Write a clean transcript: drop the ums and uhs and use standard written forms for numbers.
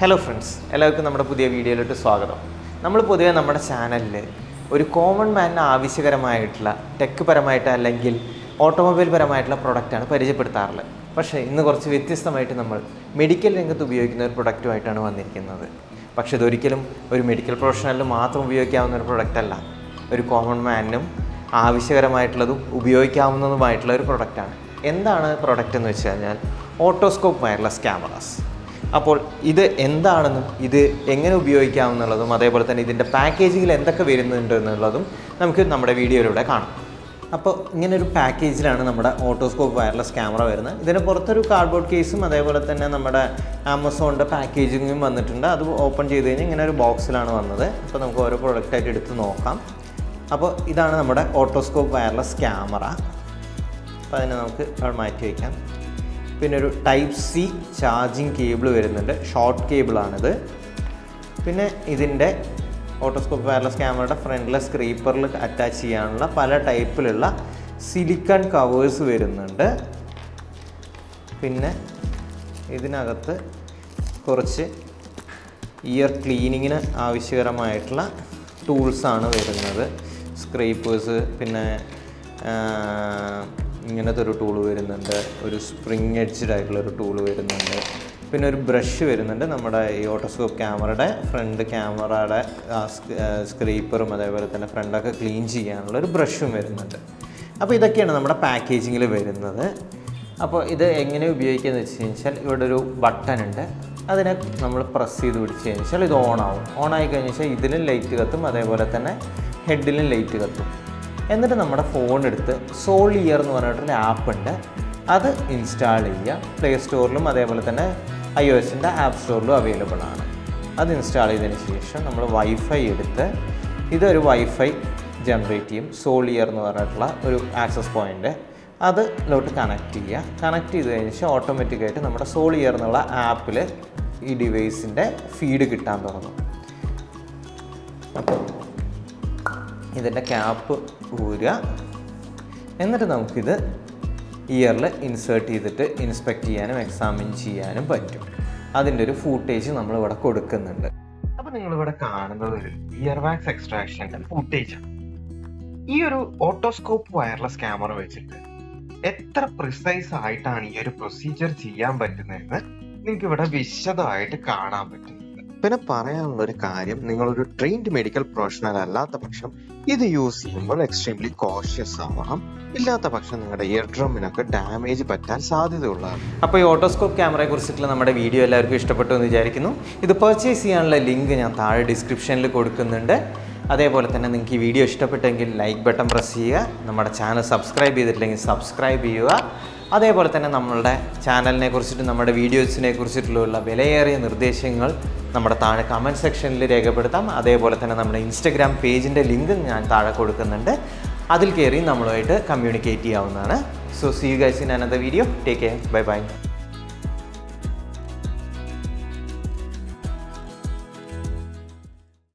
Hello friends, എല്ലാവർക്കും നമ്മുടെ പുതിയ വീഡിയോയിലോട്ട് സ്വാഗതം. നമ്മൾ പൊതുവേ നമ്മുടെ ചാനലിൽ ഒരു കോമൺ മാനിന് ആവശ്യകരമായിട്ടുള്ള ടെക് പരമായിട്ട് അല്ലെങ്കിൽ ഓട്ടോമൊബൈൽ പരമായിട്ടുള്ള പ്രൊഡക്റ്റാണ് പരിചയപ്പെടുത്താറുള്ളത്. പക്ഷേ ഇന്ന് കുറച്ച് വ്യത്യസ്തമായിട്ട് നമ്മൾ മെഡിക്കൽ രംഗത്ത് ഉപയോഗിക്കുന്ന ഒരു പ്രൊഡക്റ്റുമായിട്ടാണ് വന്നിരിക്കുന്നത്. പക്ഷേ ഇതൊരിക്കലും ഒരു മെഡിക്കൽ പ്രൊഫഷണലിന് മാത്രം ഉപയോഗിക്കാവുന്ന ഒരു പ്രൊഡക്റ്റല്ല. ഒരു കോമൺ മാനിനും ആവശ്യകരമായിട്ടുള്ളതും ഉപയോഗിക്കാവുന്നതുമായിട്ടുള്ള ഒരു പ്രൊഡക്റ്റാണ്. എന്താണ് പ്രൊഡക്റ്റ് എന്ന് വെച്ച് കഴിഞ്ഞാൽ ഓട്ടോസ്കോപ്പ് വയർലെസ് ക്യാമറാസ്. അപ്പോൾ ഇത് എന്താണെന്നും ഇത് എങ്ങനെ ഉപയോഗിക്കാമെന്നുള്ളതും അതേപോലെ തന്നെ ഇതിൻ്റെ പാക്കേജിങ്ങിൽ എന്തൊക്കെ വരുന്നുണ്ട് എന്നുള്ളതും നമുക്ക് നമ്മുടെ വീഡിയോയിലൂടെ കാണാം. അപ്പോൾ ഇങ്ങനൊരു പാക്കേജിലാണ് നമ്മുടെ ഓട്ടോസ്കോപ്പ് വയർലെസ് ക്യാമറ വരുന്നത്. ഇതിന് പുറത്തൊരു കാർഡ്ബോർഡ് കേസും അതേപോലെ തന്നെ നമ്മുടെ ആമസോണിൻ്റെ പാക്കേജിങ്ങും വന്നിട്ടുണ്ട്. അത് ഓപ്പൺ ചെയ്ത് കഴിഞ്ഞാൽ ഇങ്ങനെ ഒരു ബോക്സിലാണ് വന്നത്. അപ്പോൾ നമുക്ക് ഓരോ പ്രൊഡക്റ്റായിട്ട് എടുത്ത് നോക്കാം. അപ്പോൾ ഇതാണ് നമ്മുടെ ഓട്ടോസ്കോപ്പ് വയർലെസ് ക്യാമറ. അപ്പോൾ അതിനെ നമുക്ക് മാറ്റി വയ്ക്കാം. പിന്നെ ഒരു ടൈപ്പ് സി ചാർജിങ് കേബിൾ വരുന്നുണ്ട്, ഷോർട്ട് കേബിളാണിത്. പിന്നെ ഇതിൻ്റെ ഓട്ടോസ്കോപ്പ് വയർലെസ് ക്യാമറയുടെ ഫ്രണ്ടിലെ സ്ക്രീപ്പറിൽ അറ്റാച്ച് ചെയ്യാനുള്ള പല ടൈപ്പിലുള്ള സിലിക്കൺ കവേഴ്സ് വരുന്നുണ്ട്. പിന്നെ ഇതിനകത്ത് കുറച്ച് ഇയർ ക്ലീനിങ്ങിന് ആവശ്യകരമായിട്ടുള്ള ടൂൾസാണ് വരുന്നത്. സ്ക്രൈപ്പേഴ്സ്, പിന്നെ ഇങ്ങനത്തെ ഒരു ടൂള് വരുന്നുണ്ട്, ഒരു സ്പ്രിങ് എഡ്ജ്ഡ് ആയിട്ടുള്ളൊരു ടൂള് വരുന്നുണ്ട്. പിന്നെ ഒരു ബ്രഷ് വരുന്നുണ്ട്. നമ്മുടെ ഈ ഓട്ടോസ്കോപ്പ് ക്യാമറയുടെ ഫ്രണ്ട് ക്യാമറയുടെ സ്ക്രീപ്പറും അതേപോലെ തന്നെ ഫ്രണ്ടൊക്കെ ക്ലീൻ ചെയ്യാനുള്ളൊരു ബ്രഷും വരുന്നുണ്ട്. അപ്പോൾ ഇതൊക്കെയാണ് നമ്മുടെ പാക്കേജിങ്ങിൽ വരുന്നത്. അപ്പോൾ ഇത് എങ്ങനെ ഉപയോഗിക്കുകയെന്ന് വെച്ച് കഴിഞ്ഞാൽ ഇവിടെ ഒരു ബട്ടൺ ഉണ്ട്. അതിനെ നമ്മൾ പ്രസ് ചെയ്ത് പിടിച്ച് കഴിഞ്ഞാൽ ഇത് ഓണാവും. ഓണായി കഴിഞ്ഞാൽ ഇതിലും ലൈറ്റ് കത്തും, അതേപോലെ തന്നെ ഹെഡിലും ലൈറ്റ് കത്തും. എന്നിട്ട് നമ്മുടെ ഫോൺ എടുത്ത് സോളിയർ എന്ന് പറഞ്ഞിട്ടൊരു ആപ്പ് ഉണ്ട്, അത് ഇൻസ്റ്റാൾ ചെയ്യുക. പ്ലേ സ്റ്റോറിലും അതേപോലെ തന്നെ iOSൻ്റെ ആപ്പ് സ്റ്റോറിലും അവൈലബിൾ ആണ്. അത് ഇൻസ്റ്റാൾ ചെയ്തതിന് ശേഷം നമ്മൾ വൈഫൈ എടുത്ത് ഇതൊരു വൈഫൈ ജനറേറ്റ് ചെയ്യും. സോളിയർ എന്ന് പറഞ്ഞിട്ടുള്ള ഒരു ആക്സസ് പോയിൻ്റ് അതിലോട്ട് കണക്ട് ചെയ്യുക. കണക്ട് ചെയ്ത് കഴിഞ്ഞാൽ ഓട്ടോമാറ്റിക്കായിട്ട് നമ്മുടെ സോളിയർ എന്നുള്ള ആപ്പിൽ ഈ ഡിവൈസിൻ്റെ ഫീഡ് കിട്ടാൻ തുടങ്ങും. അപ്പോൾ ഇതിൻ്റെ ക്യാപ്പ് ഊരുക. എന്നിട്ട് നമുക്കിത് ഇയറിൽ ഇൻസേർട്ട് ചെയ്തിട്ട് ഇൻസ്പെക്റ്റ് ചെയ്യാനും എക്സാമിൻ ചെയ്യാനും പറ്റും. അതിൻ്റെ ഒരു ഫൂട്ടേജ് നമ്മളിവിടെ കൊടുക്കുന്നുണ്ട്. അപ്പോൾ നിങ്ങളിവിടെ കാണുന്നത് ഒരു ഇയർ വാക്സ് എക്സ്ട്രാക്ഷൻ്റെ ഫൂട്ടേജാണ്. ഈ ഒരു ഓട്ടോസ്കോപ്പ് വയർലെസ് ക്യാമറ വെച്ചിട്ട് എത്ര പ്രിസൈസ് ആയിട്ടാണ് ഈ ഒരു പ്രൊസീജിയർ ചെയ്യാൻ പറ്റുന്നതെന്ന് നിങ്ങൾക്ക് ഇവിടെ വിശദമായിട്ട് കാണാൻ പറ്റും. പിന്നെ പറയാനുള്ളൊരു കാര്യം, നിങ്ങളൊരു ട്രെയിൻഡ് മെഡിക്കൽ പ്രൊഫഷണൽ അല്ലാത്ത പക്ഷം ഇത് യൂസ് ചെയ്യുമ്പോൾ എക്സ്ട്രീംലി കോഷ്യസ് ആവണം. ഇല്ലാത്ത പക്ഷം നിങ്ങളുടെ ഇയർ ഡ്രമ്മിനൊക്കെ ഡാമേജ് പറ്റാൻ സാധ്യതയുള്ളതാണ്. അപ്പോൾ ഈ ഓട്ടോസ്കോപ്പ് ക്യാമറയെ കുറിച്ചിട്ടുള്ള നമ്മുടെ വീഡിയോ എല്ലാവർക്കും ഇഷ്ടപ്പെട്ടു എന്ന് വിചാരിക്കുന്നു. ഇത് പർച്ചേസ് ചെയ്യാനുള്ള ലിങ്ക് ഞാൻ താഴെ ഡിസ്ക്രിപ്ഷനിൽ കൊടുക്കുന്നുണ്ട്. അതേപോലെ തന്നെ നിങ്ങൾക്ക് ഈ വീഡിയോ ഇഷ്ടപ്പെട്ടെങ്കിൽ ലൈക്ക് ബട്ടൺ പ്രസ് ചെയ്യുക. നമ്മുടെ ചാനൽ സബ്സ്ക്രൈബ് ചെയ്തിട്ടില്ലെങ്കിൽ സബ്സ്ക്രൈബ് ചെയ്യുക. അതേപോലെ തന്നെ നമ്മളുടെ ചാനലിനെ കുറിച്ചിട്ടും നമ്മുടെ വീഡിയോസിനെ കുറിച്ചിട്ടുള്ള വിലയേറിയ നിർദ്ദേശങ്ങൾ നമ്മുടെ താഴെ കമൻറ്റ് സെക്ഷനിൽ രേഖപ്പെടുത്താം. അതേപോലെ തന്നെ നമ്മുടെ ഇൻസ്റ്റഗ്രാം പേജിൻ്റെ ലിങ്ക് ഞാൻ താഴെ കൊടുക്കുന്നുണ്ട്. അതിൽ കയറി നമ്മളുമായിട്ട് കമ്മ്യൂണിക്കേറ്റ് ചെയ്യാവുന്നതാണ്. So see you guys in another video. Take care. Bye by.